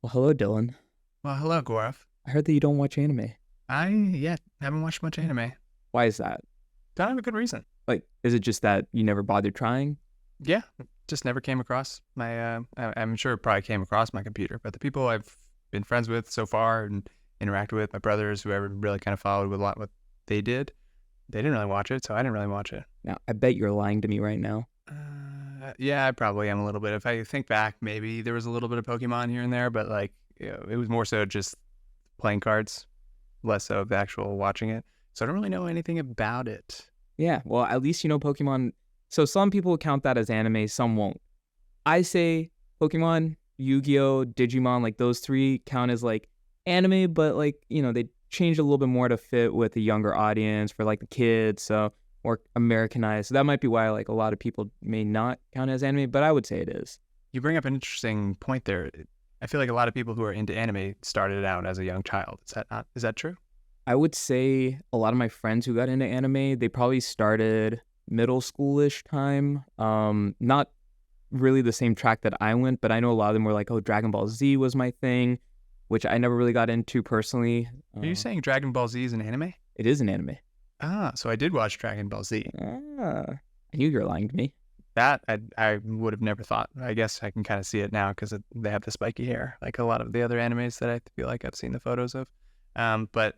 Well, hello, Dylan. Well, hello, Gaurav. I heard that you don't watch anime. I haven't watched much anime. Why is that? Don't have a good reason. Like, is it just that you never bothered trying? Yeah, just never came across my. I'm sure it probably came across my computer, but the people I've been friends with so far and interacted with, my brothers, whoever really kind of followed with a lot what they did, they didn't really watch it, so I didn't really watch it. Now, I bet you're lying to me right now. Yeah, I probably am a little bit. If I think back, maybe there was a little bit of Pokemon here and there, but it was more so just playing cards, less so the actual watching it. So I don't really know anything about it. Yeah, well, at least you know Pokemon. So some people count that as anime, some won't. I say Pokemon, Yu-Gi-Oh, Digimon, like those three count as like anime, but like, they changed a little bit more to fit with a younger audience for like the kids, so more Americanized. So that might be why like a lot of people may not count as anime, but I would say it is. You bring up an interesting point there. I feel like a lot of people who are into anime started out as a young child. Is that true? I would say a lot of my friends who got into anime, they probably started middle schoolish time. Not really the same track that I went, but I know a lot of them were like, oh, Dragon Ball Z was my thing, which I never really got into personally. Are you saying Dragon Ball Z is an anime? It is an anime. So I did watch Dragon Ball Z. I knew you were lying to me. That I would have never thought. I guess I can kind of see it now because they have the spiky hair, like a lot of the other animes that I feel like I've seen the photos of. But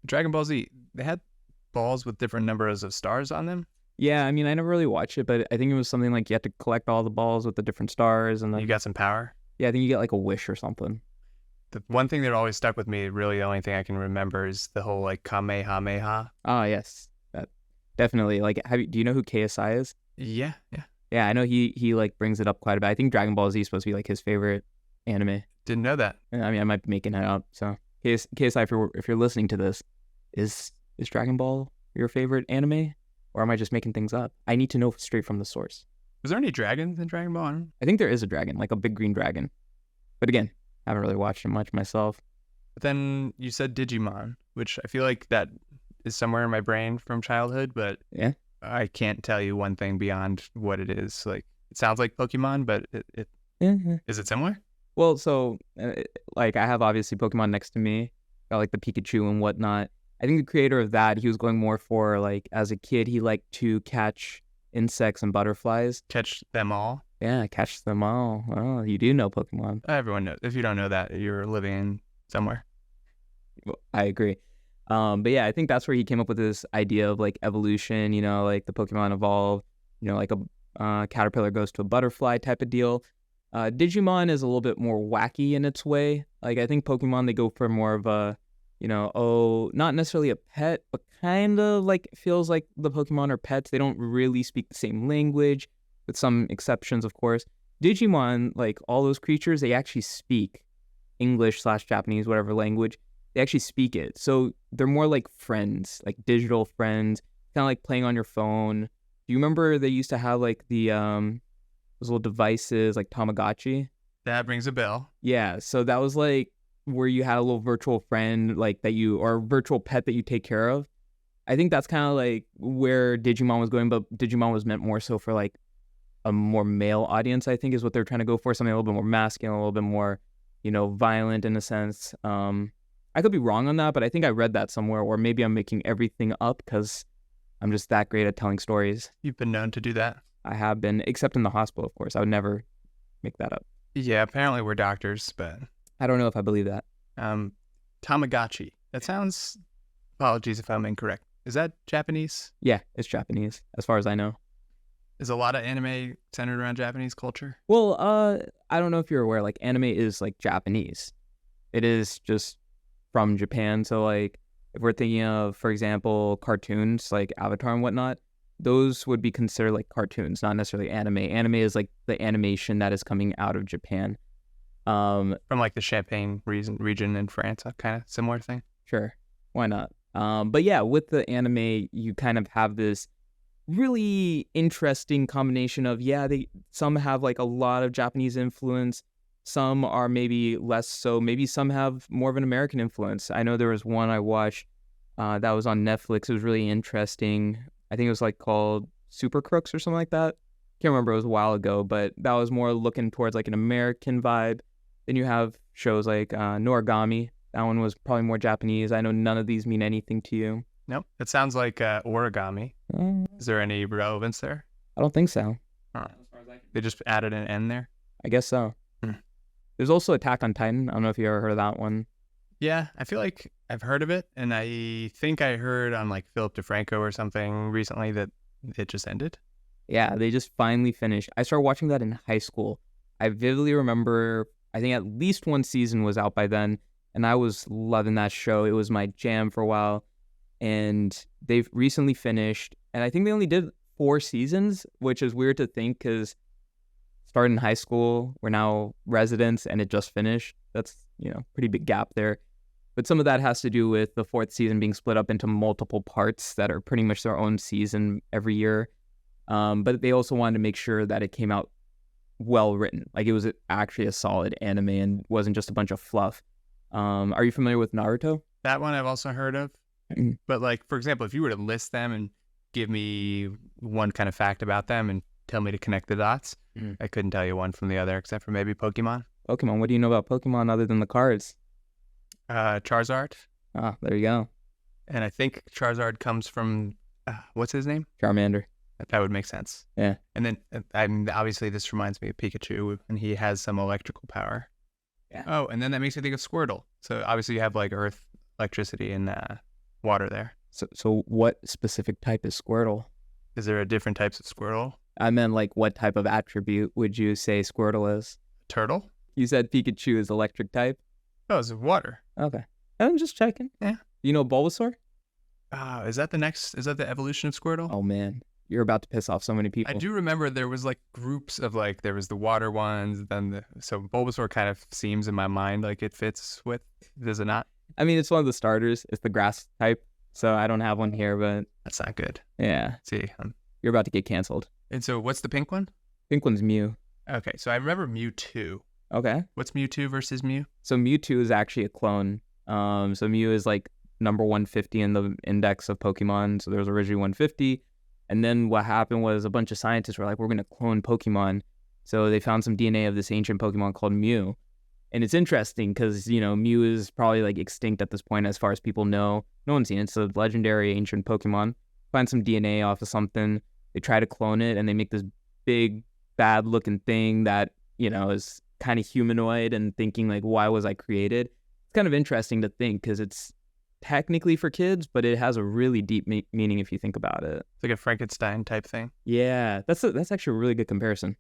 Dragon Ball Z, they had balls with different numbers of stars on them. Yeah, I mean, I never really watched it, but I think it was something like you had to collect all the balls with the different stars, and then You got some power. yeah, I think you get like a wish or something. The one thing that always stuck with me, really the only thing I can remember, is the whole like Kamehameha. Ah, yes, that definitely. Like, do you know who KSI is? Yeah, yeah. Yeah, I know he like brings it up quite a bit. I think Dragon Ball Z is supposed to be like his favorite anime. Didn't know that. I mean, I might be making that up. So, KSI, if you're listening to this, is Dragon Ball your favorite anime, or am I just making things up? I need to know straight from the source. Was there any dragons in Dragon Ball? I think there is a dragon, like a big green dragon. But again, I haven't really watched it much myself. But then you said Digimon, which I feel like that is somewhere in my brain from childhood, but Yeah. I can't tell you one thing beyond what it is. Like, it sounds like Pokemon, but Yeah. is it similar? Well, so like I have obviously Pokemon next to me, got like the Pikachu and whatnot. I think the creator of that, he was going more for like as a kid, he liked to catch insects and butterflies. Catch them all. Yeah, catch them all. Oh, you do know Pokemon. Everyone knows. If you don't know that, you're living somewhere. Well, I agree. But yeah, I think that's where he came up with this idea of like evolution, like the Pokemon evolve, like a caterpillar goes to a butterfly type of deal. Digimon is a little bit more wacky in its way. Like I think Pokemon, they go for more of a, not necessarily a pet, but kind of like feels like the Pokemon are pets. They don't really speak the same language, with some exceptions, of course. Digimon, like all those creatures, they actually speak English/Japanese, whatever language. They actually speak it. So they're more like friends, like digital friends, kind of like playing on your phone. Do you remember they used to have like the those little devices like Tamagotchi? That rings a bell. Yeah, so that was like where you had a little virtual friend like or a virtual pet that you take care of. I think that's kind of like where Digimon was going, but Digimon was meant more so for like a more male audience, I think is what they're trying to go for, something a little bit more masculine, a little bit more, violent in a sense. I could be wrong on that, but I think I read that somewhere, or maybe I'm making everything up because I'm just that great at telling stories. You've been known to do that. I have been, except in the hospital, of course. I would never make that up. Yeah, apparently we're doctors, but I don't know if I believe that. Tamagotchi. That sounds, apologies if I'm incorrect. Is that Japanese? Yeah, it's Japanese, as far as I know. Is a lot of anime centered around Japanese culture? Well, I don't know if you're aware, like anime is like Japanese. It is just from Japan. So like if we're thinking of, for example, cartoons like Avatar and whatnot, those would be considered like cartoons, not necessarily anime. Anime is like the animation that is coming out of Japan. From like the Champagne region in France, a kind of similar thing. Sure, why not? But yeah, with the anime, you kind of have this really interesting combination of some have like a lot of Japanese influence, some are maybe less so, maybe some have more of an American influence. I know there was one I watched that was on Netflix. It was really interesting. I think it was like called Super Crooks or something like that. Can't remember, it was a while ago, but that was more looking towards like an American vibe. Then you have shows like Noragami. That one was probably more Japanese. I know none of these mean anything to you. Nope. It sounds like origami. Is there any relevance there? I don't think so. Huh. They just added an N there? I guess so. There's also Attack on Titan. I don't know if you ever heard of that one. Yeah, I feel like I've heard of it, and I think I heard on like Philip DeFranco or something recently that it just ended. Yeah, they just finally finished. I started watching that in high school. I vividly remember, I think at least one season was out by then, and I was loving that show. It was my jam for a while, and they've recently finished, and I think they only did 4 seasons, which is weird to think because started in high school, we're now residents, and it just finished. That's, pretty big gap there. But some of that has to do with the 4th season being split up into multiple parts that are pretty much their own season every year. But they also wanted to make sure that it came out well written. Like it was actually a solid anime and wasn't just a bunch of fluff. Are you familiar with Naruto? That one I've also heard of. But like, for example, if you were to list them and give me one kind of fact about them and tell me to connect the dots, I couldn't tell you one from the other except for maybe Pokemon. Pokemon. What do you know about Pokemon other than the cards? Charizard. Ah, there you go. And I think Charizard comes from, what's his name? Charmander. That would make sense. Yeah. And then obviously this reminds me of Pikachu, and he has some electrical power. Yeah. Oh, and then that makes me think of Squirtle. So obviously you have like earth, electricity, and water there. So what specific type is Squirtle? Is there a different types of Squirtle? I meant like what type of attribute would you say Squirtle is? Turtle? You said Pikachu is electric type? Oh, it's water. Okay. I'm just checking. Yeah. You know Bulbasaur? Is that the evolution of Squirtle? Oh man, you're about to piss off so many people. I do remember there was like groups of like, there was the water ones, so Bulbasaur kind of seems in my mind like it fits with, does it not? I mean, it's one of the starters. It's the grass type. So I don't have one here, but That's not good. yeah, See, you're about to get canceled. and so what's the pink one? Pink one's Mew. Okay, so I remember Mewtwo. Okay. What's Mewtwo versus Mew? So Mewtwo is actually a clone. So Mew is like number 150 in the index of Pokemon. So there was originally 150. And then what happened was a bunch of scientists were like, we're going to clone Pokemon. So they found some DNA of this ancient Pokemon called Mew. And it's interesting because, Mew is probably like extinct at this point as far as people know. No one's seen it. It's a legendary ancient Pokemon. Find some DNA off of something. They try to clone it and they make this big, bad looking thing that, is kind of humanoid and thinking like, why was I created? It's kind of interesting to think because it's technically for kids, but it has a really deep meaning if you think about it. It's like a Frankenstein type thing. Yeah, that's actually a really good comparison.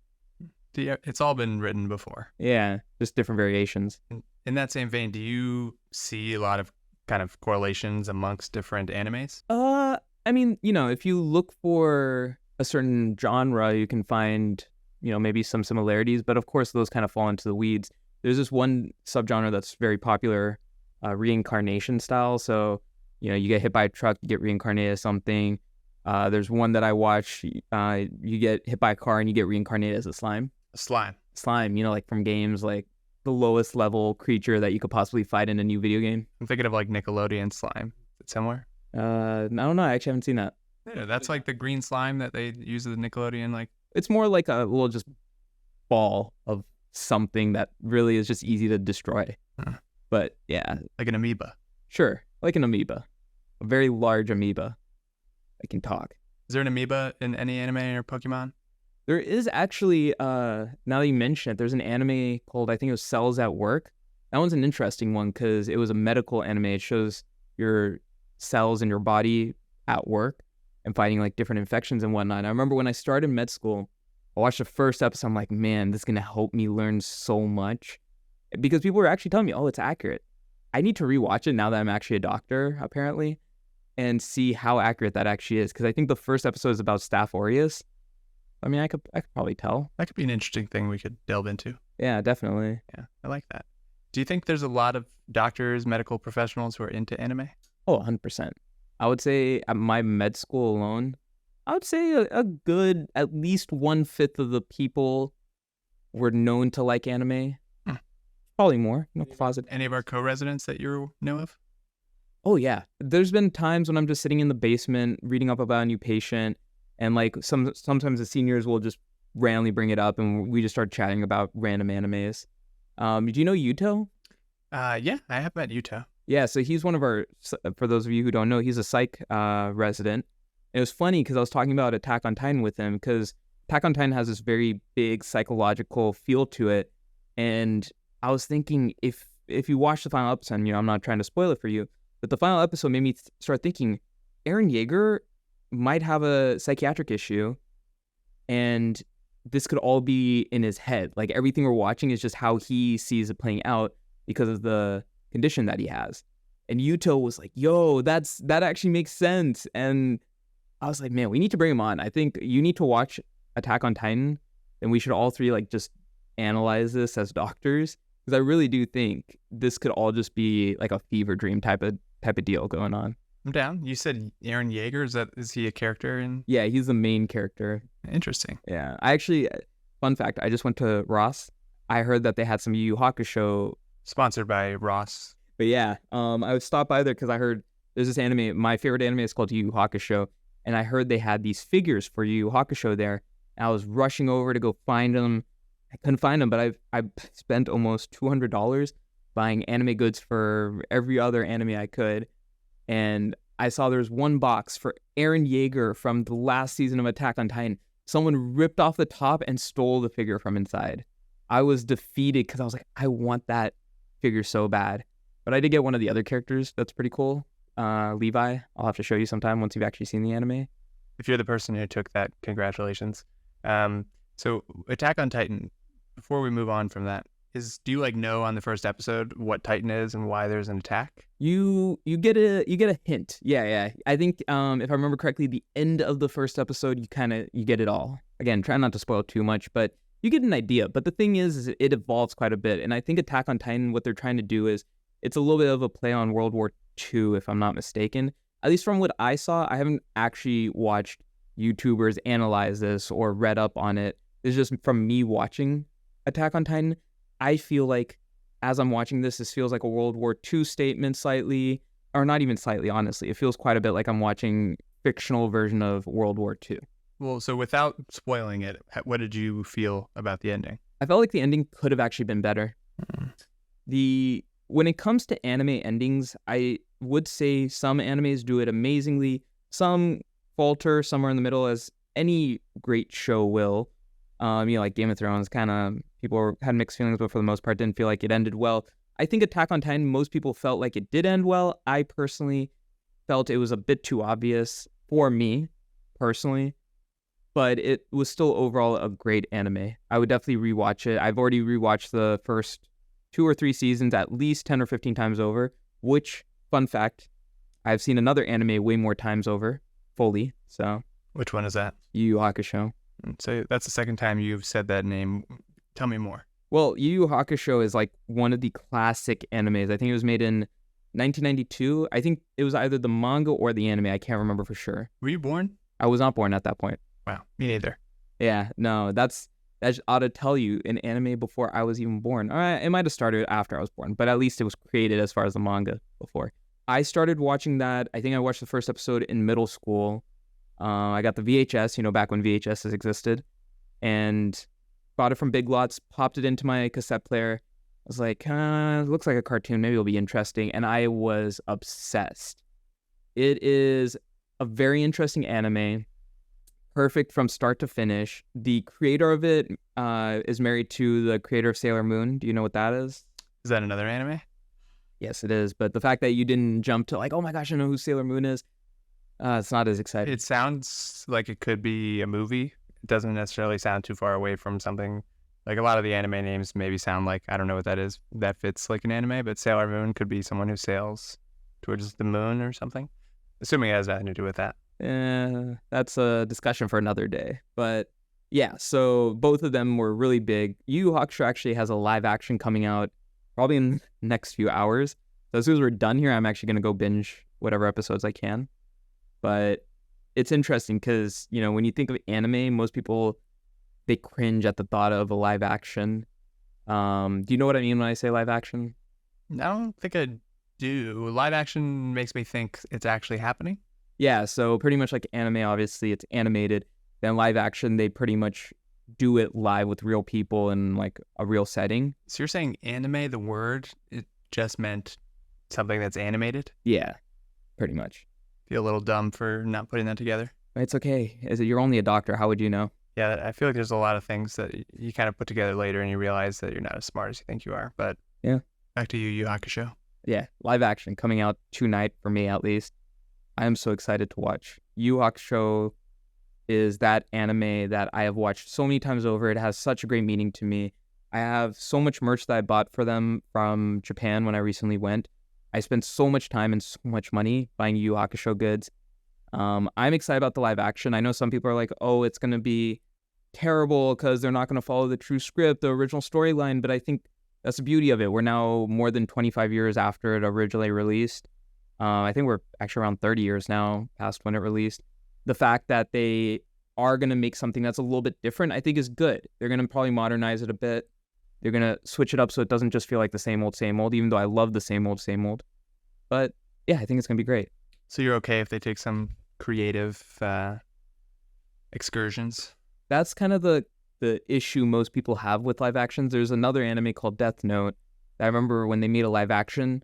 It's all been written before. Yeah, just different variations. In that same vein, do you see a lot of kind of correlations amongst different animes? I mean, if you look for a certain genre, you can find, maybe some similarities, but of course those kind of fall into the weeds. There's this one subgenre that's very popular, reincarnation style. So, you get hit by a truck, you get reincarnated as something. There's one that I watch, you get hit by a car and you get reincarnated as a slime. A slime. Slime, like from games, like the lowest level creature that you could possibly fight in a new video game. I'm thinking of like Nickelodeon slime. Is it similar? I don't know. I actually haven't seen that. Yeah, that's like the green slime that they use as the Nickelodeon. Like It's more like a little just ball of something that really is just easy to destroy. Huh. But yeah, like an amoeba. sure, like an amoeba, a very large amoeba that can talk. Is there an amoeba in any anime or Pokemon? There is actually, now that you mention it, there's an anime called, I think it was Cells at Work. That one's an interesting one because it was a medical anime. It shows your cells in your body at work and fighting like different infections and whatnot. And I remember when I started med school, I watched the first episode. I'm like, man, this is going to help me learn so much. Because people were actually telling me, oh, it's accurate. I need to rewatch it now that I'm actually a doctor, apparently, and see how accurate that actually is. Because I think the first episode is about Staph aureus. I mean, I could probably tell. That could be an interesting thing we could delve into. Yeah, definitely. Yeah, I like that. Do you think there's a lot of doctors, medical professionals who are into anime? Oh, 100%. I would say at my med school alone, I would say a good, at least 1/5 of the people were known to like anime. Probably more, closet. Any of our co-residents that you know of? Oh, yeah. There's been times when I'm just sitting in the basement reading up about a new patient, and like sometimes the seniors will just randomly bring it up, and we just start chatting about random animes. Do you know Yuto? Yeah, I have met Yuta. Yeah, so he's one of our, for those of you who don't know, he's a psych resident. It was funny because I was talking about Attack on Titan with him because Attack on Titan has this very big psychological feel to it. And I was thinking if you watch the final episode, and, I'm not trying to spoil it for you, but the final episode made me start thinking Eren Yeager might have a psychiatric issue, and this could all be in his head. Like everything we're watching is just how he sees it playing out because of the condition that he has. And Yuto was like, yo, that actually makes sense. And I was like, man, we need to bring him on. I think you need to watch Attack on Titan, and we should all three like just analyze this as doctors, because I really do think this could all just be like a fever dream type of deal going on. I'm down. You said Eren Yeager. Is he a character in? Yeah, he's the main character. Interesting. Yeah, I actually, fun fact, I just went to Ross. I heard that they had some Yu Hakusho. Sponsored by Ross. But yeah, I would stop by there because I heard there's this anime. My favorite anime is called Yu Hakusho, and I heard they had these figures for Yu Hakusho there. And I was rushing over to go find them. I couldn't find them, but I spent almost $200 buying anime goods for every other anime I could. And I saw there was one box for Eren Yeager from the last season of Attack on Titan. Someone ripped off the top and stole the figure from inside. I was defeated because I was like, I want that figure so bad. But I did get one of the other characters that's pretty cool. Levi. I'll have to show you sometime once you've actually seen the anime. If you're the person who took that, congratulations. So Attack on Titan, before we move on from that, do you like know on the first episode what Titan is and why there's an attack? You get a hint. Yeah. I think if I remember correctly, the end of the first episode, you get it all. Again, try not to spoil too much, but you get an idea. But the thing is it evolves quite a bit. And I think Attack on Titan, what they're trying to do is it's a little bit of a play on World War II, if I'm not mistaken. At least from what I saw, I haven't actually watched YouTubers analyze this or read up on it. It's just from me watching Attack on Titan. I feel like as I'm watching this feels like a World War II statement slightly, or not even slightly, honestly. It feels quite a bit like I'm watching fictional version of World War II. Well, so without spoiling it, what did you feel about the ending? I felt like the ending could have actually been better. When it comes to anime endings, I would say some animes do it amazingly. Some falter somewhere in the middle, as any great show will. Like Game of Thrones, kind of people had mixed feelings, but for the most part didn't feel like it ended well. I think Attack on Titan, most people felt like it did end well. I personally felt it was a bit too obvious for me, personally, but it was still overall a great anime. I would definitely rewatch it. I've already rewatched the first 2 or 3 seasons at least 10 or 15 times over, which, fun fact, I've seen another anime way more times over, fully, so. Which one is that? Yu Yu Hakusho. So that's the second time you've said that name. Tell me more. Well, Yu Yu Hakusho is like one of the classic animes. I think it was made in 1992. I think it was either the manga or the anime. I can't remember for sure. Were you born? I was not born at that point. Wow, me neither. Yeah, no, that ought to tell you an anime before I was even born. It might have started after I was born, but at least it was created as far as the manga before. I started watching that. I think I watched the first episode in middle school. I got the VHS, back when VHSs existed, and bought it from Big Lots, popped it into my cassette player. I was like, it looks like a cartoon. Maybe it'll be interesting. And I was obsessed. It is a very interesting anime, perfect from start to finish. The creator of it is married to the creator of Sailor Moon. Do you know what that is? Is that another anime? Yes, it is. But the fact that you didn't jump to like, oh my gosh, I know who Sailor Moon is, it's not as exciting. It sounds like it could be a movie. It doesn't necessarily sound too far away from something. Like a lot of the anime names maybe sound like, I don't know what that is, that fits like an anime, but Sailor Moon could be someone who sails towards the moon or something. Assuming it has nothing to do with that. That's a discussion for another day. But yeah, so both of them were really big. Yu Yu Hakusho actually has a live action coming out probably in the next few hours. So as soon as we're done here, I'm actually going to go binge whatever episodes I can. But it's interesting because, when you think of anime, most people, they cringe at the thought of a live action. Do you know what I mean when I say live action? I don't think I do. Live action makes me think it's actually happening. Yeah, so pretty much like anime, obviously, it's animated. Then live action, they pretty much do it live with real people in like a real setting. So you're saying anime, the word, it just meant something that's animated? Yeah, pretty much. Feel a little dumb for not putting that together. It's okay. You're only a doctor. How would you know? Yeah, I feel like there's a lot of things that you kind of put together later and you realize that you're not as smart as you think you are. But yeah, back to Yu Hakusho. Yeah, live action coming out tonight for me at least. I am so excited to watch. Yu Hakusho is that anime that I have watched so many times over. It has such a great meaning to me. I have so much merch that I bought for them from Japan when I recently went. I spent so much time and so much money buying Yu Hakusho goods. I'm excited about the live action. I know some people are like, oh, it's going to be terrible because they're not going to follow the true script, the original storyline. But I think that's the beauty of it. We're now more than 25 years after it originally released. I think we're actually around 30 years now past when it released. The fact that they are going to make something that's a little bit different, I think is good. They're going to probably modernize it a bit. They're going to switch it up so it doesn't just feel like the same old, even though I love the same old. But yeah, I think it's going to be great. So you're okay if they take some creative excursions? That's kind of the issue most people have with live actions. There's another anime called Death Note. I remember when they made a live action,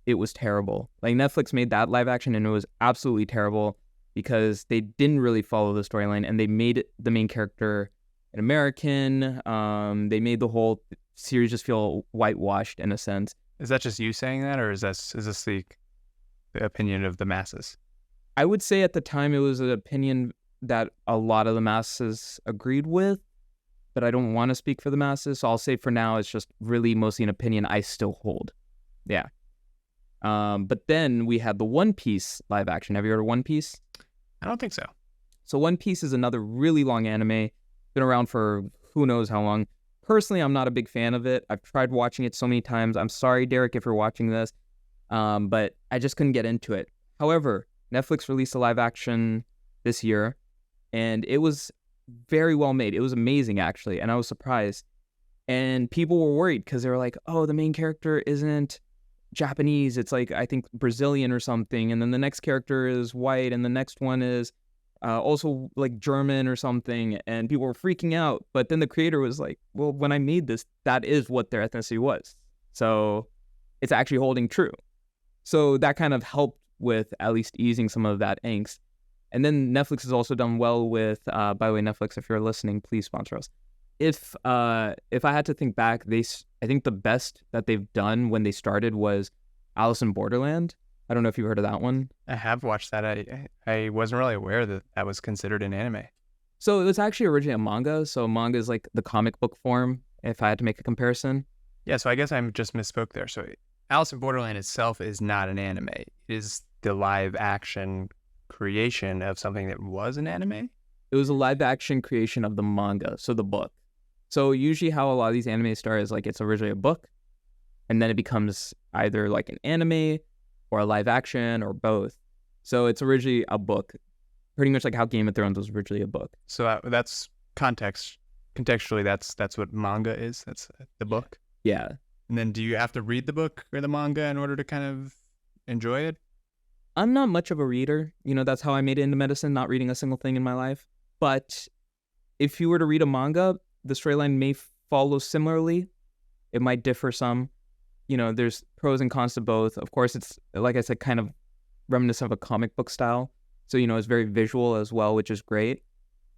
it was terrible. Like Netflix made that live action and it was absolutely terrible because they didn't really follow the storyline and they made the main character an American. They made the whole series just feel whitewashed in a sense. Is that just you saying that, or is this the opinion of the masses? I would say at the time it was an opinion that a lot of the masses agreed with, but I don't want to speak for the masses. So I'll say for now it's just really mostly an opinion I still hold. Yeah. But then we had the One Piece live action. Have you heard of One Piece? I don't think so. So One Piece is another really long anime. Been around for who knows how long. Personally, I'm not a big fan of it. I've tried watching it so many times. I'm sorry, Derek, if you're watching this, but I just couldn't get into it. However, Netflix released a live action this year, and it was very well made. It was amazing, actually, and I was surprised. And people were worried because they were like, oh, the main character isn't Japanese. It's like, I think, Brazilian or something. And then the next character is white, and the next one is also like German or something. And people were freaking out. But then the creator was like, well, when I made this, that is what their ethnicity was. So it's actually holding true. So that kind of helped with at least easing some of that angst. And then Netflix has also done well with, by the way, Netflix, if you're listening, please sponsor us. If I had to think back, I think the best that they've done when they started was Alice in Borderland. I don't know if you've heard of that one. I have watched that. I wasn't really aware that that was considered an anime. So it was actually originally a manga. So manga is like the comic book form, if I had to make a comparison. Yeah, so I guess I just misspoke there. So Alice in Borderland itself is not an anime. It is the live action creation of something that was an anime? It was a live action creation of the manga, so the book. So usually how a lot of these anime start is like it's originally a book, and then it becomes either like an anime or a live action or both. So it's originally a book, pretty much like how Game of Thrones was originally a book. So that's contextually, that's what manga is. That's the book. Yeah. And then do you have to read the book or the manga in order to kind of enjoy it? I'm not much of a reader. That's how I made it into medicine, not reading a single thing in my life. But if you were to read a manga, the storyline may follow similarly. It might differ some. There's pros and cons to both. Of course, it's, like I said, kind of reminiscent of a comic book style. So, it's very visual as well, which is great.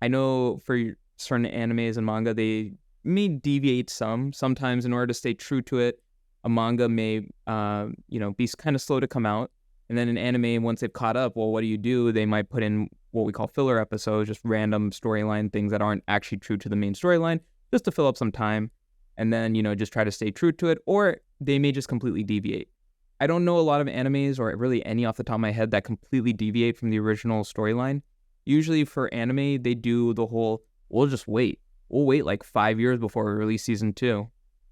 I know for certain animes and manga, they may deviate sometimes in order to stay true to it. A manga may, be kind of slow to come out. And then an anime, once they've caught up, well, what do? They might put in what we call filler episodes, just random storyline things that aren't actually true to the main storyline, just to fill up some time. And then, just try to stay true to it. Or they may just completely deviate. I don't know a lot of animes, or really any off the top of my head, that completely deviate from the original storyline. Usually for anime, they do the whole, we'll just wait. We'll wait like 5 years before we release season 2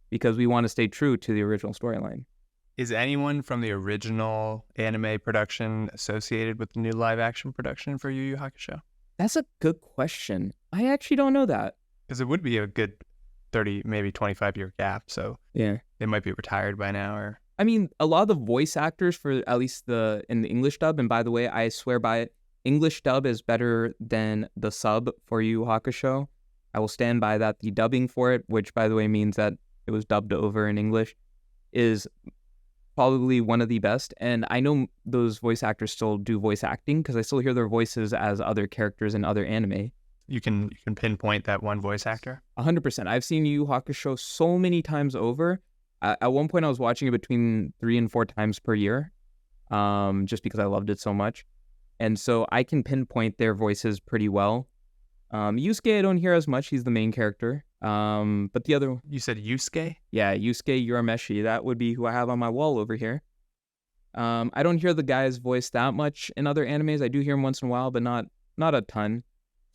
because we want to stay true to the original storyline. Is anyone from the original anime production associated with the new live action production for Yu Yu Hakusho? That's a good question. I actually don't know that. Because it would be a good 30, maybe 25-year gap. So yeah, they might be retired by now. Or I mean, a lot of the voice actors for at least in the English dub, and by the way, I swear by it, English dub is better than the sub for Yu Yu Hakusho. I will stand by that. The dubbing for it, which by the way means that it was dubbed over in English, is probably one of the best. And I know those voice actors still do voice acting because I still hear their voices as other characters in other anime. You can pinpoint that one voice actor? 100%. I've seen Yu Hakusho so many times over. At one point, I was watching it between 3 and 4 times per year, just because I loved it so much. And so I can pinpoint their voices pretty well. Yusuke, I don't hear as much. He's the main character. But the other... You said Yusuke? Yeah, Yusuke Urameshi. That would be who I have on my wall over here. I don't hear the guy's voice that much in other animes. I do hear him once in a while, but not a ton.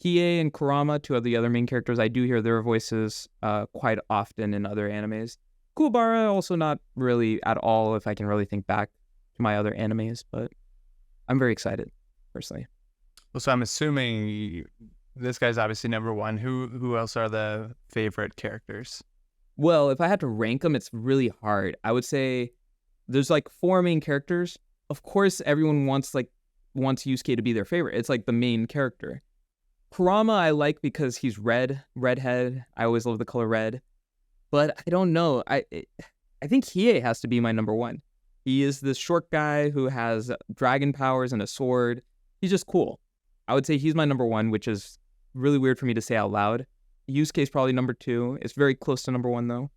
Hiei and Kurama, two of the other main characters, I do hear their voices quite often in other animes. Kuwabara, also not really at all, if I can really think back to my other animes, but I'm very excited, personally. Well, so I'm assuming this guy's obviously number one. Who else are the favorite characters? Well, if I had to rank them, it's really hard. I would say there's like 4 main characters. Of course, everyone wants Yusuke to be their favorite. It's like the main character. Kurama I like because he's redhead. I always love the color red. But I don't know. I think Hiei has to be my number one. He is this short guy who has dragon powers and a sword. He's just cool. I would say he's my number one, which is really weird for me to say out loud. Yusuke is probably number 2. It's very close to number 1 though.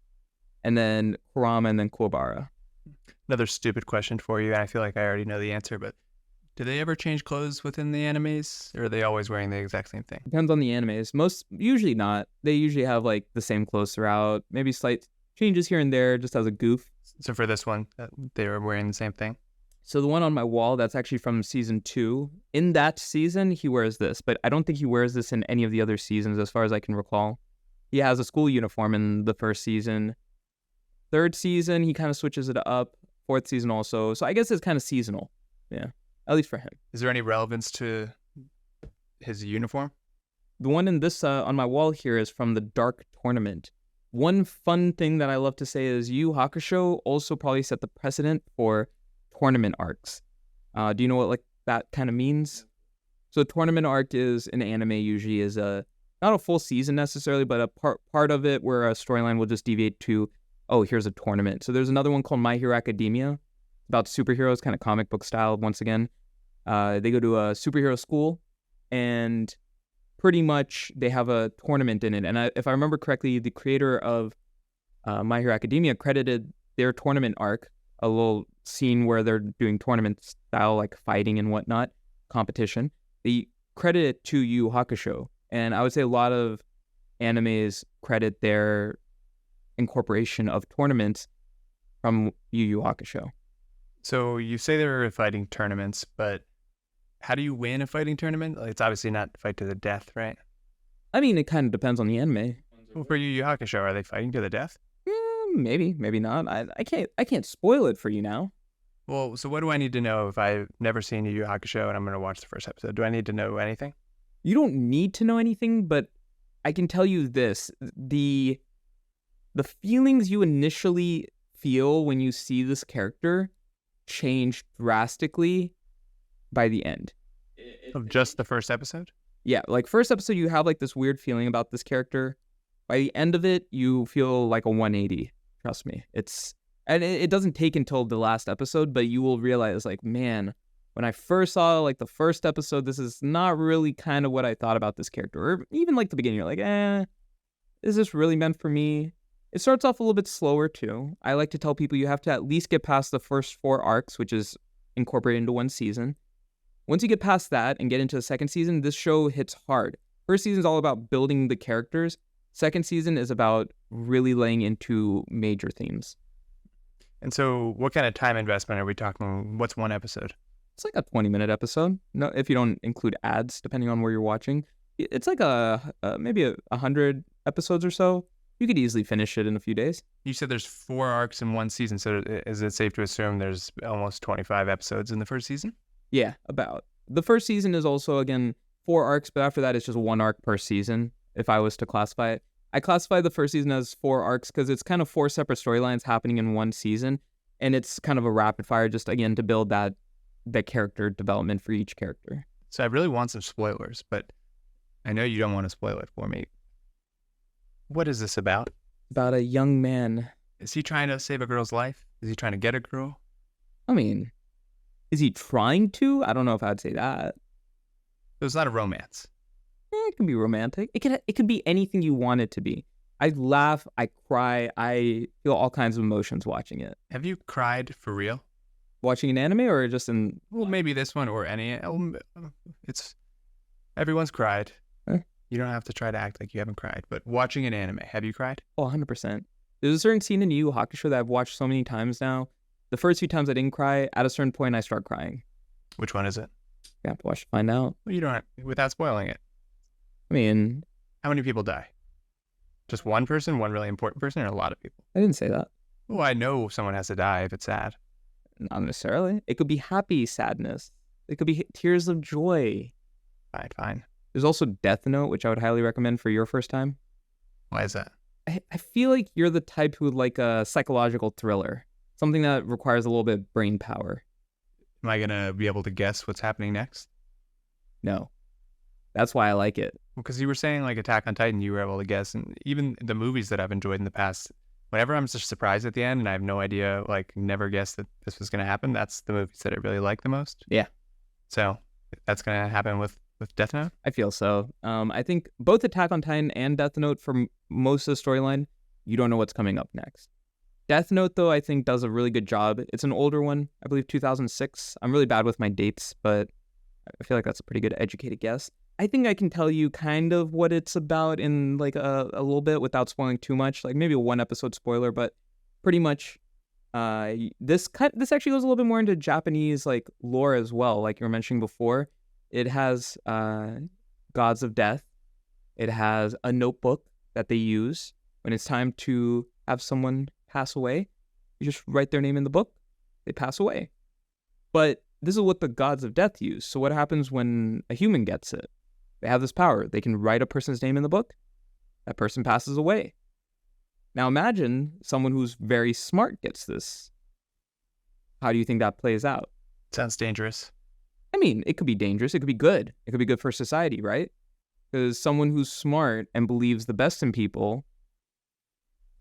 And then Kurama and then Kuwabara. Another stupid question for you, and I feel like I already know the answer, but do they ever change clothes within the animes, or are they always wearing the exact same thing? Depends on the animes. Usually not. They usually have like the same clothes throughout. Maybe slight changes here and there just as a goof. So for this one, they were wearing the same thing? So the one on my wall, that's actually from season 2. In that season, he wears this, but I don't think he wears this in any of the other seasons as far as I can recall. He has a school uniform in the first season. 3rd season, he kind of switches it up. 4th season also. So I guess it's kind of seasonal. Yeah. At least for him. Is there any relevance to his uniform? The one in this on my wall here is from the Dark Tournament. One fun thing that I love to say is Yu Hakusho also probably set the precedent for tournament arcs. Do you know what like that kind of means? So a tournament arc is in anime usually is not a full season necessarily, but a part of it where a storyline will just deviate to, oh, here's a tournament. So there's another one called My Hero Academia, about superheroes, kind of comic book style once again. They go to a superhero school, and pretty much they have a tournament in it. And if I remember correctly, the creator of My Hero Academia credited their tournament arc, a little scene where they're doing tournament style, like fighting and whatnot, competition. They credit it to Yu Hakusho. And I would say a lot of animes credit their incorporation of tournaments from Yu Hakusho. So you say they were fighting tournaments, but how do you win a fighting tournament? Like, it's obviously not fight to the death, right? I mean, it kind of depends on the anime. Well, for Yu Hakusho, are they fighting to the death? Maybe not. I can't spoil it for you now. Well, so what do I need to know if I've never seen Yu Hakusho and I'm going to watch the first episode? Do I need to know anything? You don't need to know anything, but I can tell you this. The feelings you initially feel when you see this character change drastically by the end. Of just the first episode? Yeah, like first episode you have like this weird feeling about this character. By the end of it, you feel like a 180. Trust me. It doesn't take until the last episode, but you will realize like, man, when I first saw like the first episode, this is not really kind of what I thought about this character. Or even like the beginning, you're like, is this really meant for me? It starts off a little bit slower too. I like to tell people you have to at least get past the first 4 arcs, which is incorporated into one season. Once you get past that and get into the second season, this show hits hard. First season is all about building the characters. Second season is about really laying into major themes. And so what kind of time investment are we talking? What's one episode? It's like a 20-minute episode. No, if you don't include ads, depending on where you're watching. It's like maybe 100 episodes or so. You could easily finish it in a few days. You said there's 4 arcs in one season, so is it safe to assume there's almost 25 episodes in the first season? Yeah, about. The first season is also, again, 4 arcs, but after that, it's just 1 arc per season, if I was to classify it. I classify the first season as 4 arcs because it's kind of 4 separate storylines happening in one season, and it's kind of a rapid fire just, again, to build that character development for each character. So I really want some spoilers, but I know you don't want to spoil it for me. What is this about? About a young man. Is he trying to save a girl's life? Is he trying to get a girl? I mean, is he trying to? I don't know if I'd say that. It's not a romance. It can be romantic. It could be anything you want it to be. I laugh, I cry, I feel all kinds of emotions watching it. Have you cried for real? Watching an anime or just in... Well, maybe this one or any. It's everyone's cried. Huh? You don't have to try to act like you haven't cried. But watching an anime, have you cried? Oh, 100%. There's a certain scene in Yu Hakusho that I've watched so many times now. The first few times I didn't cry. At a certain point, I start crying. Which one is it? You have to watch to find out. Well, you don't have, without spoiling it. I mean, How many people die? Just one person, one really important person, or a lot of people? I didn't say that. Oh, I know someone has to die if it's sad. Not necessarily. It could be happy sadness. It could be tears of joy. Fine, fine. There's also Death Note, which I would highly recommend for your first time. Why is that? I feel like you're the type who would like a psychological thriller. Something that requires a little bit of brain power. Am I going to be able to guess what's happening next? No. That's why I like it. Because you were saying like Attack on Titan, you were able to guess. And even the movies that I've enjoyed in the past, whenever I'm just surprised at the end and I have no idea, like never guessed that this was going to happen, that's the movies that I really like the most. Yeah. So that's going to happen with Death Note? I feel so. I think both Attack on Titan and Death Note, for most of the storyline, you don't know what's coming up next. Death Note, though, I think does a really good job. It's an older one, I believe 2006. I'm really bad with my dates, but I feel like that's a pretty good educated guess. I think I can tell you kind of what it's about in like a little bit without spoiling too much, like maybe a one episode spoiler, but pretty much this actually goes a little bit more into Japanese like lore as well, like you were mentioning before. It has gods of death. It has a notebook that they use when it's time to have someone pass away. You just write their name in the book, they pass away. But this is what the gods of death use. So what happens when a human gets it? They have this power. They can write a person's name in the book. That person passes away. Now imagine someone who's very smart gets this. How do you think that plays out? Sounds dangerous. I mean, it could be dangerous. It could be good. It could be good for society, right? Because someone who's smart and believes the best in people,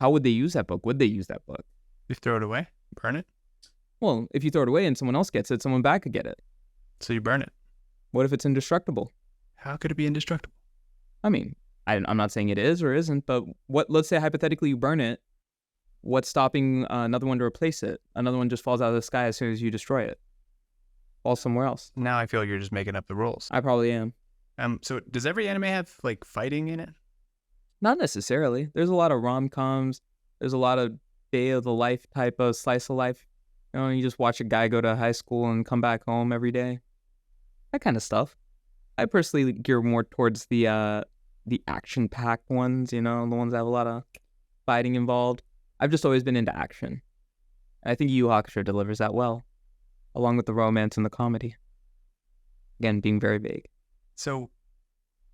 how would they use that book? Would they use that book? You throw it away? Burn it? Well, if you throw it away and someone else gets it, someone back could get it. So you burn it. What if it's indestructible? How could it be indestructible? I mean, I'm not saying it is or isn't, but let's say hypothetically you burn it. What's stopping another one to replace it? Another one just falls out of the sky as soon as you destroy it. Falls somewhere else. Now I feel like you're just making up the rules. I probably am. So does every anime have like fighting in it? Not necessarily. There's a lot of rom-coms. There's a lot of day of the life type of slice of life. You know, you just watch a guy go to high school and come back home every day. That kind of stuff. I personally gear more towards the action-packed ones, you know, the ones that have a lot of fighting involved. I've just always been into action. And I think Yu Hakusho delivers that well, along with the romance and the comedy. Again, being very vague. So,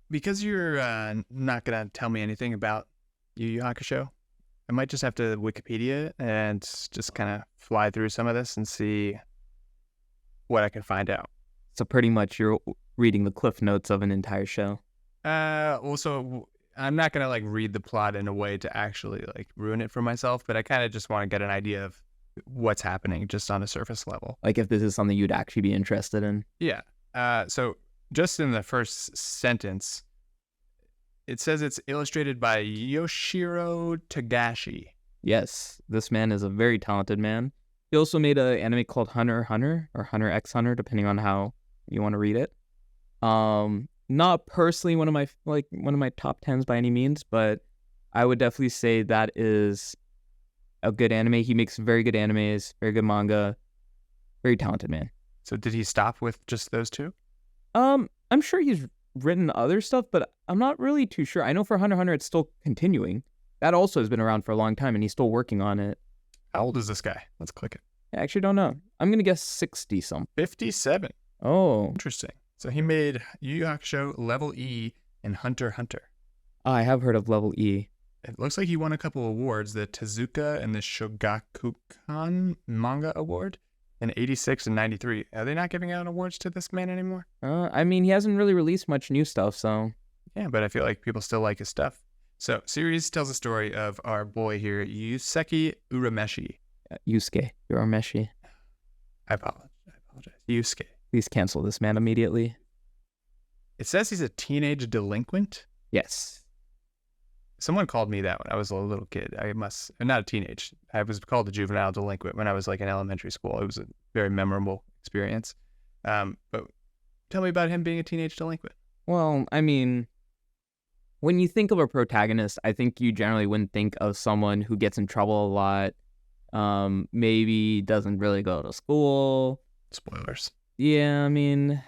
because you're not going to tell me anything about Yu Hakusho, I might just have to Wikipedia and just kind of fly through some of this and see what I can find out. So pretty much you're reading the cliff notes of an entire show. Also, I'm not going to like read the plot in a way to actually like ruin it for myself, but I kind of just want to get an idea of what's happening just on a surface level. Like if this is something you'd actually be interested in. Yeah. So just in the first sentence, it says it's illustrated by Yoshiro Tagashi. Yes, this man is a very talented man. He also made an anime called Hunter x Hunter or Hunter x Hunter, depending on how you want to read it. Not personally one of my top 10s by any means, but I would definitely say that is a good anime. He makes very good animes, very good manga, very talented man. So did he stop with just those two? I'm sure he's written other stuff, but I'm not really too sure. I know for Hunter x Hunter it's still continuing. That also has been around for a long time, and he's still working on it. How old is this guy? Let's click it. I actually don't know. I'm gonna guess 60-something. 57. Oh, Interesting. So he made Yu Yu Hakusho, Level E, and Hunter x Hunter. I have heard of Level E. It looks like he won a couple awards, the Tezuka and the Shogakukan Manga Award in 86 and 93. Are they not giving out awards to this man anymore? I mean, he hasn't really released much new stuff, so... Yeah, but I feel like people still like his stuff. So, series tells the story of our boy here, Yuseki Urameshi. Yusuke Urameshi. I apologize. Yusuke. Please cancel this man immediately. It says he's a teenage delinquent. Yes. Someone called me that when I was a little kid. Not a teenage. I was called a juvenile delinquent when I was like in elementary school. It was a very memorable experience. But tell me about him being a teenage delinquent. Well, I mean, when you think of a protagonist, I think you generally wouldn't think of someone who gets in trouble a lot, maybe doesn't really go to school. Spoilers. Yeah, I mean...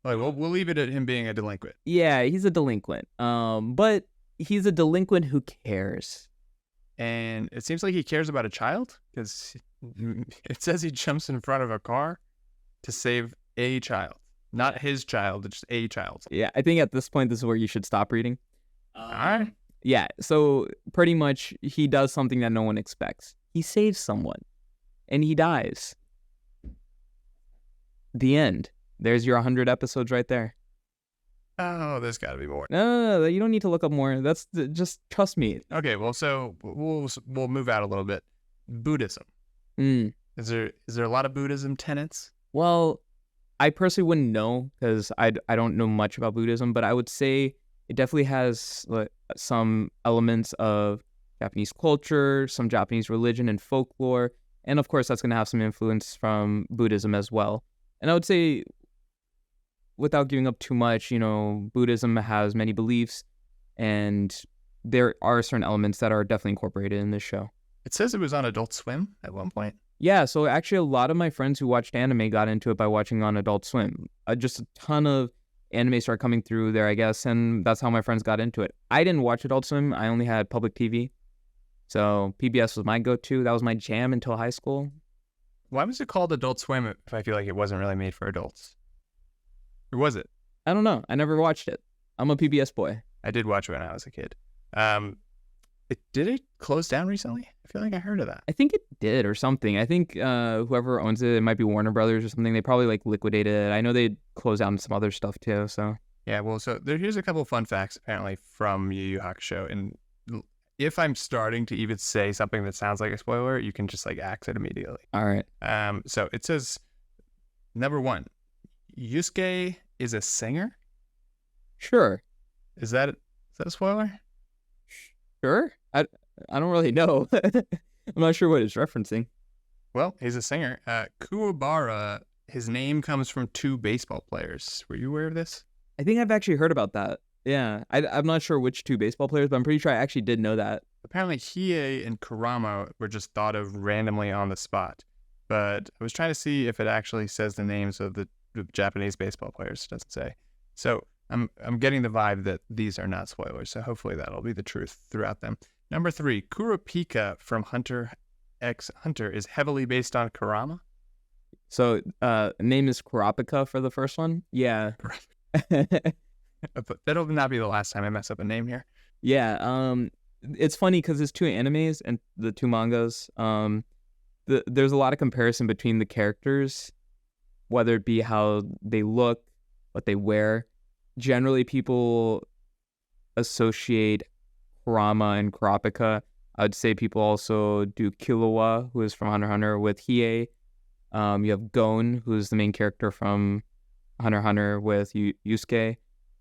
We'll leave it at him being a delinquent. Yeah, he's a delinquent. But he's a delinquent who cares. And it seems like he cares about a child, because it says he jumps in front of a car to save a child. Not his child, just a child. Yeah, I think at this point, this is where you should stop reading. All right. Yeah, so pretty much he does something that no one expects. He saves someone, and he dies. The end. There's your 100 episodes right there. Oh, there's got to be more. No, you don't need to look up more. Just trust me. Okay, well, so we'll move out a little bit. Buddhism. Is there a lot of Buddhism tenets? Well, I personally wouldn't know because I don't know much about Buddhism, but I would say it definitely has some elements of Japanese culture, some Japanese religion and folklore, and of course that's going to have some influence from Buddhism as well. And I would say, without giving up too much, Buddhism has many beliefs, and there are certain elements that are definitely incorporated in this show. It says it was on Adult Swim at one point. Yeah, so actually a lot of my friends who watched anime got into it by watching on Adult Swim. Just a ton of anime started coming through there, I guess, and that's how my friends got into it. I didn't watch Adult Swim. I only had public TV. So PBS was my go-to. That was my jam until high school. Why was it called Adult Swim if I feel like it wasn't really made for adults? Or was it? I don't know. I never watched it. I'm a PBS boy. I did watch it when I was a kid. Did it close down recently? I feel like I heard of that. I think it did or something. I think whoever owns it might be Warner Brothers or something. They probably liquidated it. I know they closed down some other stuff too. So yeah, well, so here's a couple of fun facts apparently from Yu Hakusho. And if I'm starting to even say something that sounds like a spoiler, you can just axe it immediately. All right. So it says, number 1, Yusuke is a singer. Sure. Is that a spoiler? Sure. I don't really know. I'm not sure what it's referencing. Well, he's a singer. Kuwabara, his name comes from 2 baseball players. Were you aware of this? I think I've actually heard about that. Yeah. I'm not sure which 2 baseball players, but I'm pretty sure I actually did know that. Apparently, Hiei and Kurama were just thought of randomly on the spot. But I was trying to see if it actually says the names of the Japanese baseball players. It doesn't say. So I'm getting the vibe that these are not spoilers. So hopefully that'll be the truth throughout them. Number 3, Kurapika from Hunter x Hunter is heavily based on Kurama. So name is Kurapika for the first one? Yeah. But that'll not be the last time I mess up a name here. Yeah. It's funny because there's 2 animes and the 2 mangas. There's a lot of comparison between the characters, whether it be how they look, what they wear. Generally, people associate Kurama and Kurapika. I would say people also do Killua, who is from Hunter x Hunter, with Hiei. You have Gon, who is the main character from Hunter x Hunter, with Yusuke.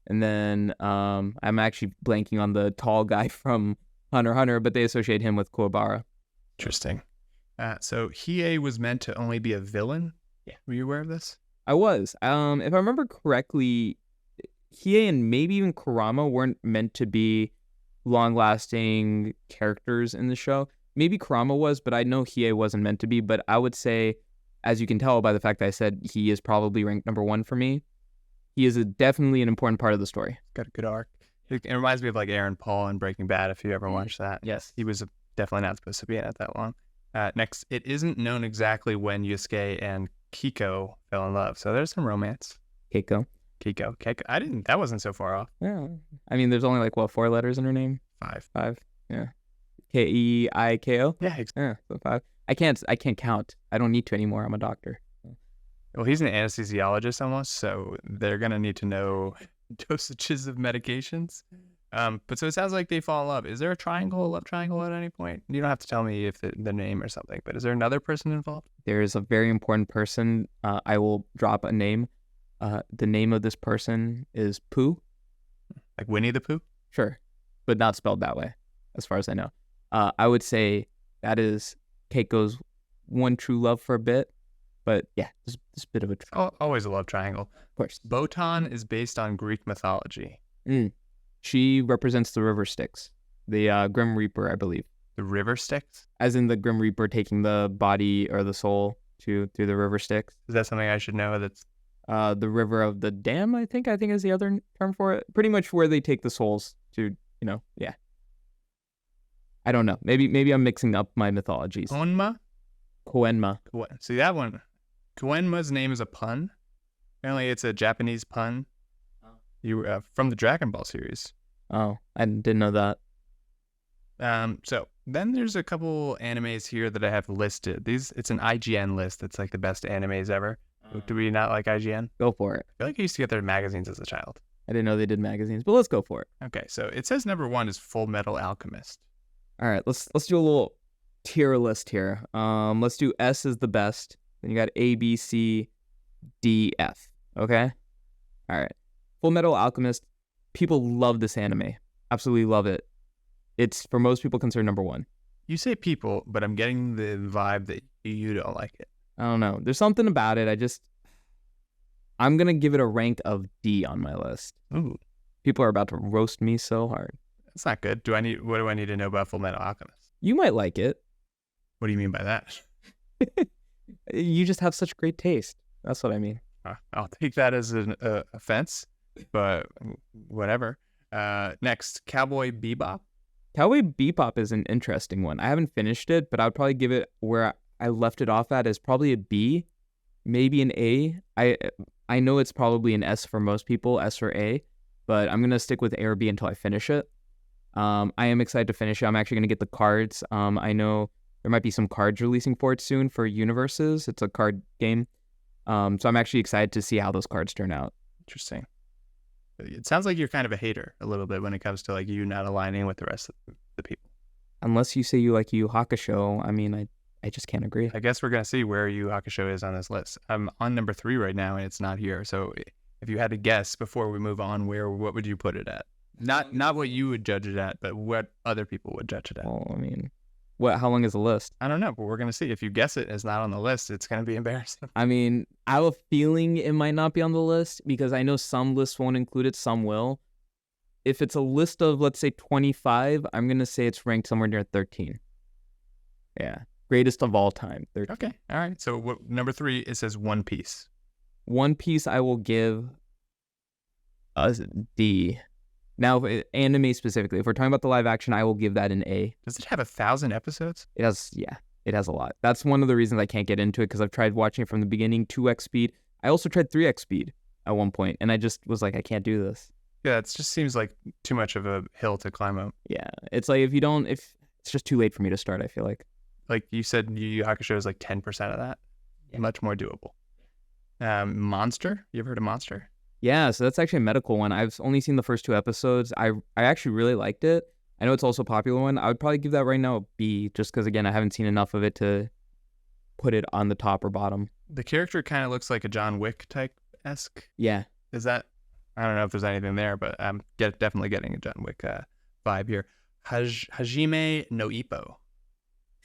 And then I'm actually blanking on the tall guy from Hunter x Hunter, but they associate him with Kuwabara. Interesting. So Hiei was meant to only be a villain? Yeah. Were you aware of this? I was. If I remember correctly, Hiei and maybe even Kurama weren't meant to be long-lasting characters in the show. Maybe Kurama was, but I know Hiei wasn't meant to be. But I would say, as you can tell by the fact that I said he is probably ranked number 1 for me, he is definitely an important part of the story. Got a good arc. It reminds me of Aaron Paul in Breaking Bad, if you ever watched that. Yes. He was definitely not supposed to be in it that long. Next, it isn't known exactly when Yusuke and Kiko fell in love. So there's some romance. Keiko. That wasn't so far off. Yeah. I mean, there's only 4 letters in her name? 5. Yeah. Keiko? Yeah, exactly. Yeah, so 5. I can't count. I don't need to anymore. I'm a doctor. Well, he's an anesthesiologist almost, so they're going to need to know dosages of medications. But so it sounds like they fall in love. Is there a love triangle at any point? You don't have to tell me if the name or something, but is there another person involved? There is a very important person. I will drop a name. The name of this person is Pooh. Like Winnie the Pooh? Sure, but not spelled that way, as far as I know. I would say that is Keiko's one true love for a bit. But yeah, there's a bit of a... Always a love triangle. Of course. Botan is based on Greek mythology. She represents the River Styx, the Grim Reaper, I believe. The River Styx? As in the Grim Reaper taking the body or the soul through the River Styx. Is that something I should know? That's the River of the Dam, I think is the other term for it. Pretty much where they take the souls to, yeah. I don't know. Maybe I'm mixing up my mythologies. Koenma. See that one? Koenma's name is a pun. Apparently it's a Japanese pun. You from the Dragon Ball series. Oh, I didn't know that. So then there's a couple animes here that I have listed. It's an IGN list that's like the best animes ever. Do we not like IGN? Go for it. I feel like I used to get their magazines as a child. I didn't know they did magazines, but let's go for it. Okay, so it says number 1 is Full Metal Alchemist. All right, let's do a little tier list here. Let's do S is the best. Then you got A, B, C, D, F. Okay? All right. Full Metal Alchemist. People love this anime. Absolutely love it. It's, for most people, considered number 1. You say people, but I'm getting the vibe that you don't like it. I don't know. There's something about it. I'm going to give it a rank of D on my list. Ooh. People are about to roast me so hard. That's not good. What do I need to know about Full Metal Alchemist? You might like it. What do you mean by that? You just have such great taste. That's what I mean. I'll take that as an offense, but whatever. Next, Cowboy Bebop. Cowboy Bebop is an interesting one. I haven't finished it, but I would probably give it where I left it off at is probably a B, maybe an A. I know it's probably an S for most people, S or A, but I'm going to stick with A or B until I finish it. I am excited to finish it. I'm actually going to get the cards. I know there might be some cards releasing for it soon for Universes. It's a card game. So I'm actually excited to see how those cards turn out. Interesting. It sounds like you're kind of a hater a little bit when it comes to like you not aligning with the rest of the people. Unless you say you like Yu Hakusho, I mean, I just can't agree. I guess we're going to see where Yu Hakusho is on this list. I'm on number 3 right now, and it's not here. So if you had to guess before we move on, what would you put it at? Not what you would judge it at, but what other people would judge it at. Well, I mean, how long is the list? I don't know, but we're going to see. If you guess it is not on the list, it's going to be embarrassing. I mean, I have a feeling it might not be on the list because I know some lists won't include it, some will. If it's a list of, let's say, 25, I'm going to say it's ranked somewhere near 13. Yeah. Greatest of all time. 13. Okay. All right. So number 3, it says One Piece. One Piece I will give a D. Now, anime specifically, if we're talking about the live action, I will give that an A. Does it have 1,000 episodes? It has a lot. That's one of the reasons I can't get into it because I've tried watching it from the beginning, 2x speed. I also tried 3x speed at one point, and I just was like, I can't do this. Yeah, it just seems like too much of a hill to climb up. Yeah, it's like if it's just too late for me to start, I feel like. Like you said, Yu Yu Hakusho is like 10% of that. Yeah. Much more doable. Monster? You ever heard of Monster? Yeah, so that's actually a medical one. I've only seen the first 2 episodes. I actually really liked it. I know it's also a popular one. I would probably give that right now a B, just because, again, I haven't seen enough of it to put it on the top or bottom. The character kind of looks like a John Wick type-esque. Yeah. Is that... I don't know if there's anything there, but I'm definitely getting a John Wick vibe here. Hajime no Ippo.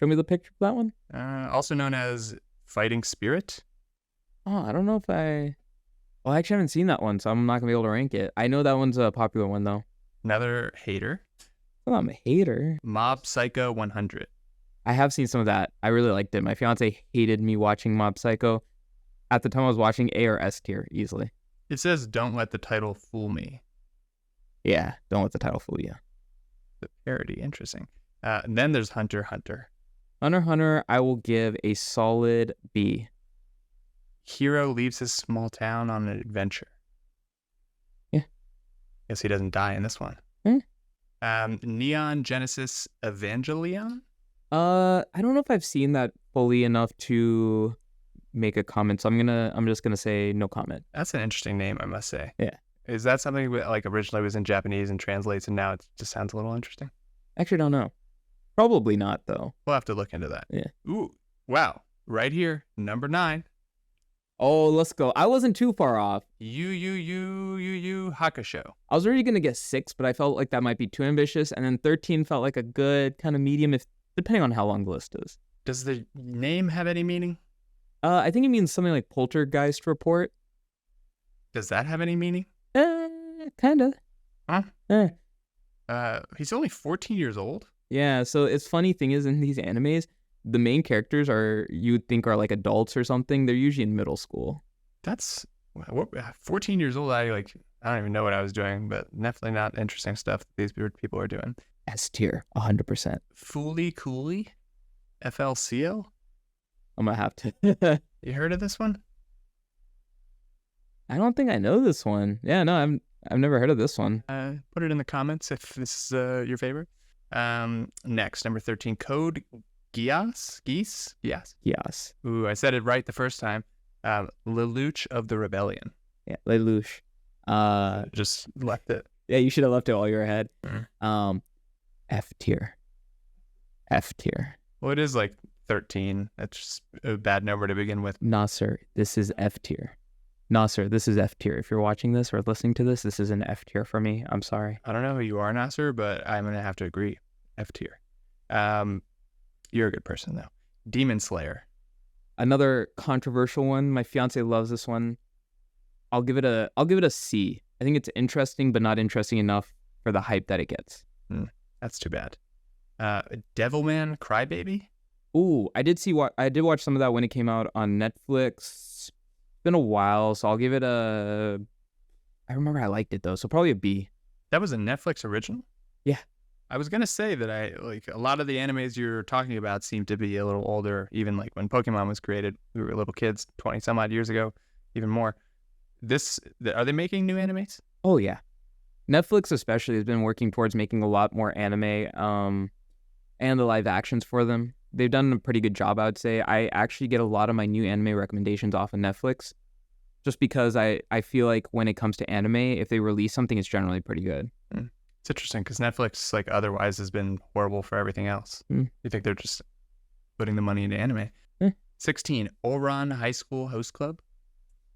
Show me the picture of that one. Also known as Fighting Spirit. Oh, I don't know if I... Well, I actually haven't seen that one, so I'm not going to be able to rank it. I know that one's a popular one, though. Another hater. Oh, I'm a hater. Mob Psycho 100. I have seen some of that. I really liked it. My fiance hated me watching Mob Psycho. At the time I was watching, A or S tier, easily. It says, don't let the title fool me. Yeah, don't let the title fool you. The parody, interesting. And then there's Hunter x Hunter. Hunter x Hunter, I will give a solid B. Hero leaves his small town on an adventure. Yeah. Guess he doesn't die in this one. Neon Genesis Evangelion? I don't know if I've seen that fully enough to make a comment, so I'm just gonna say no comment. That's an interesting name, I must say. Yeah. Is that something that, like, originally was in Japanese and translates and now it just sounds a little interesting? Actually, don't know. Probably not, though. We'll have to look into that. Yeah. Ooh, wow. Right here, number 9. Oh, let's go. I wasn't too far off. Yu Hakusho. I was already going to get 6, but I felt like that might be too ambitious. And then 13 felt like a good kind of medium, if depending on how long the list is. Does the name have any meaning? I think it means something like poltergeist report. Does that have any meaning? Kind of. Huh? He's only 14 years old? Yeah, so it's funny thing is in these animes, the main characters you'd think are like adults or something. They're usually in middle school. That's 14 years old. I don't even know what I was doing, but definitely not interesting stuff that these people are doing. S tier, 100%. Fooly Cooley? FLCL? I'm gonna have to. You heard of this one? I don't think I know this one. Yeah, no, I've never heard of this one. Put it in the comments if this is your favorite. Next, number 13, Code Geass? Geese? Yes. Yes. Ooh, I said it right the first time. Lelouch of the Rebellion. Yeah, Lelouch. Just left it. Yeah, you should have left it while you were ahead. Mm-hmm. F tier. F tier. Well, it is like 13. That's just a bad number to begin with. Nah, sir, this is F tier. Nah, sir, this is F tier. If you're watching this or listening to this is an F tier for me. I'm sorry. I don't know who you are, Nasser, but I'm going to have to agree. F tier. You're a good person, though. Demon Slayer. Another controversial one. My fiance loves this one. I'll give it a C. I think it's interesting, but not interesting enough for the hype that it gets. That's too bad. Devilman Crybaby. Ooh, I did watch some of that when it came out on Netflix. It's been a while, so I'll give it a. I remember I liked it though, so probably a B. That was a Netflix original? Yeah. I was gonna say that a lot of the animes you're talking about seem to be a little older, even like when Pokemon was created. We were little kids 20 some odd years ago, even more. Are they making new animes? Oh yeah. Netflix especially has been working towards making a lot more anime and the live actions for them. They've done a pretty good job, I would say. I actually get a lot of my new anime recommendations off of Netflix just because I feel like when it comes to anime, if they release something, it's generally pretty good. It's interesting because Netflix, like, otherwise has been horrible for everything else. You think they're just putting the money into anime. 16, Ouran High School Host Club.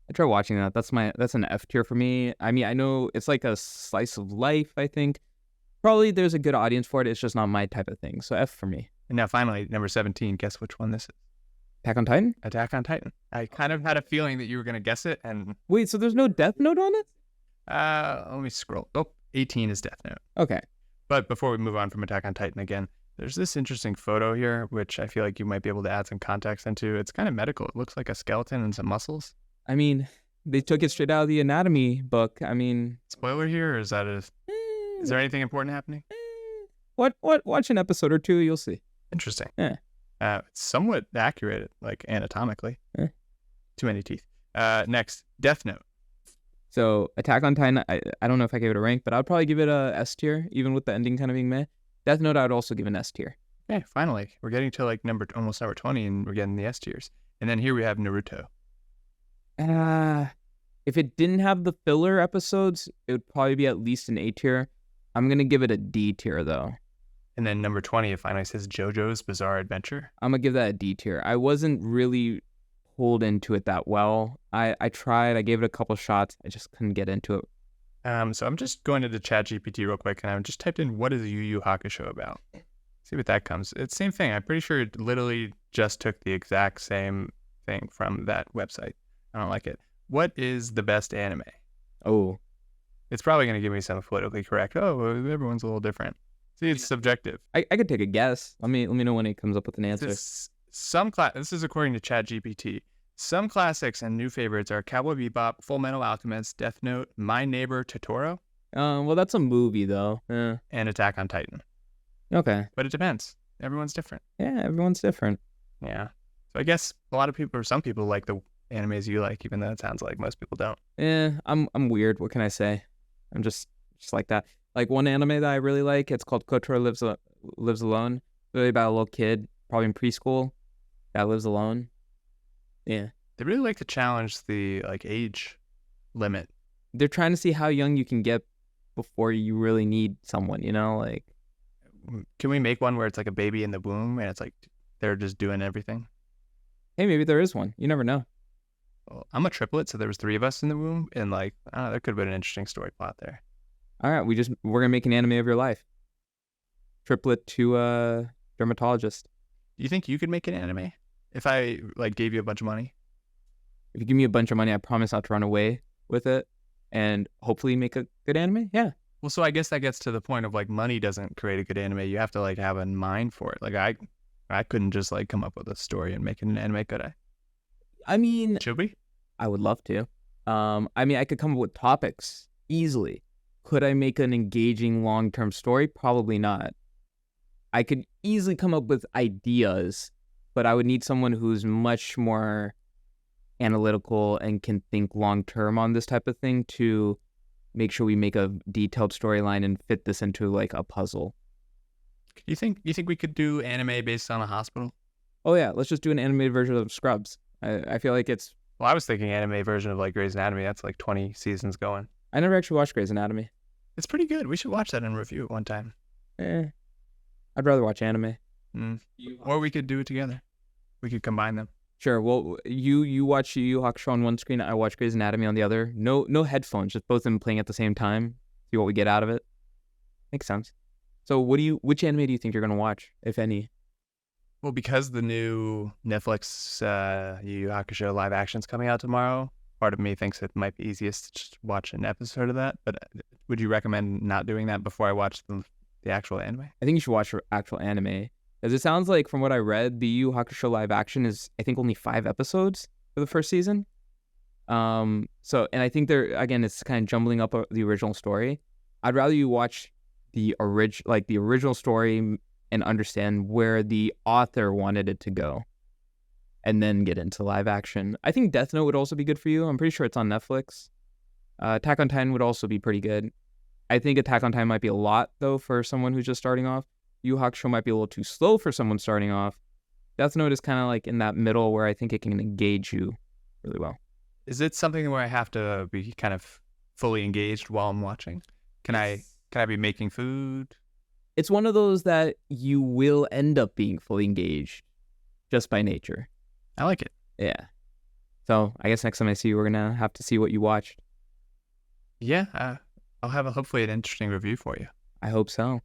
I tried watching that. That's an F tier for me. I mean, I know it's like a slice of life, I think. Probably there's a good audience for it. It's just not my type of thing. So F for me. And now finally, number 17, guess which one this is? Attack on Titan? Attack on Titan. I kind of had a feeling that you were going to guess it. And wait, so there's no Death Note on it? Let me scroll. Oh, 18 is Death Note. Okay. But before we move on from Attack on Titan again, there's this interesting photo here, which I feel like you might be able to add some context into. It's kind of medical. It looks like a skeleton and some muscles. I mean, they took it straight out of the anatomy book. I mean, spoiler here, or is there anything important happening? Watch an episode or two, you'll see. Interesting. Yeah. It's somewhat accurate, like anatomically. Too many teeth. Next, Death Note. So Attack on Titan, I don't know if I gave it a rank, but I'd probably give it a S tier, even with the ending kind of being meh. Death Note, I would also give an S tier. Okay, finally, we're getting to like almost number 20, and we're getting the S tiers. And then here we have Naruto. If it didn't have the filler episodes, it would probably be at least an A tier. I'm gonna give it a D tier though. And then number 20, it finally says JoJo's Bizarre Adventure. I'm gonna give that a D tier. I wasn't really pulled into it that well. I tried. I gave it a couple shots. I just couldn't get into it. So I'm just going into ChatGPT real quick, and I've just typed in what is Yu Hakusho about. See what that comes. It's the same thing. I'm pretty sure it literally just took the exact same thing from that website. I don't like it. What is the best anime? Oh, it's probably going to give me some politically correct. Oh, everyone's a little different. See, it's subjective. I could take a guess. Let me know when it comes up with an answer. This is according to ChatGPT. Some classics and new favorites are Cowboy Bebop, Full Metal Alchemist, Death Note, My Neighbor Totoro. Well, that's a movie though. And Attack on Titan. Okay. But it depends. Everyone's different. Yeah, everyone's different. Yeah. So I guess a lot of people, or some people, like the animes you like, even though it sounds like most people don't. I'm weird. What can I say? I'm just like that. Like one anime that I really like, it's called Kotaro Lives Alone. Really about a little kid, probably in preschool, that lives alone. Yeah. They really like to challenge the age limit. they're trying to see how young you can get before you really need someone, you know, like. Can we make one where it's like a baby in the womb and it's like they're just doing everything? Hey, maybe there is one. You never know. Well, I'm a triplet, so there was 3 of us in the womb, and like, I don't know, there could have been an interesting story plot there. All right, we're gonna make an anime of your life. Triplet to a dermatologist. Do you think you could make an anime if I like gave you a bunch of money? If you give me a bunch of money, I promise not to run away with it, and hopefully make a good anime. Yeah. Well, so I guess that gets to the point of like money doesn't create a good anime. You have to like have a mind for it. Like I couldn't just like come up with a story and make an anime, could I? I mean, Should we? I would love to. I mean, I could come up with topics easily. Could I make an engaging long-term story? Probably not. I could easily come up with ideas, but I would need someone who's much more analytical and can think long-term on this type of thing to make sure we make a detailed storyline and fit this into like a puzzle. You think we could do anime based on a hospital? Oh yeah, let's just do an animated version of Scrubs. I feel like it's. Well, I was thinking anime version of like Grey's Anatomy. That's like 20 seasons going. I never actually watched Grey's Anatomy. It's pretty good. We should watch that and review it one time. I'd rather watch anime. Or we could do it together. We could combine them. Sure. Well, you watch Yu Hakusho on one screen. I watch Grey's Anatomy on the other. No headphones. Just both of them playing at the same time. See what we get out of it. Makes sense. So, which anime do you think you're gonna watch, if any? Well, because the new Netflix Yu Hakusho live action's coming out tomorrow, part of me thinks it might be easiest to just watch an episode of that. But would you recommend not doing that before I watch the actual anime? I think you should watch actual anime. Because it sounds like, from what I read, the Yu Hakusho live action is, I think, only 5 episodes for the first season. And I think it's kind of jumbling up the original story. I'd rather you watch the original story and understand where the author wanted it to go, and then get into live action. I think Death Note would also be good for you. I'm pretty sure it's on Netflix. Attack on Titan would also be pretty good. I think Attack on Titan might be a lot, though, for someone who's just starting off. Yu Hakusho might be a little too slow for someone starting off. Death Note is kind of like in that middle where I think it can engage you really well. Is it something where I have to be kind of fully engaged while I'm watching? Can I be making food? It's one of those that you will end up being fully engaged just by nature. I like it. Yeah. So I guess next time I see you, we're going to have to see what you watched. Yeah. I'll have hopefully an interesting review for you. I hope so.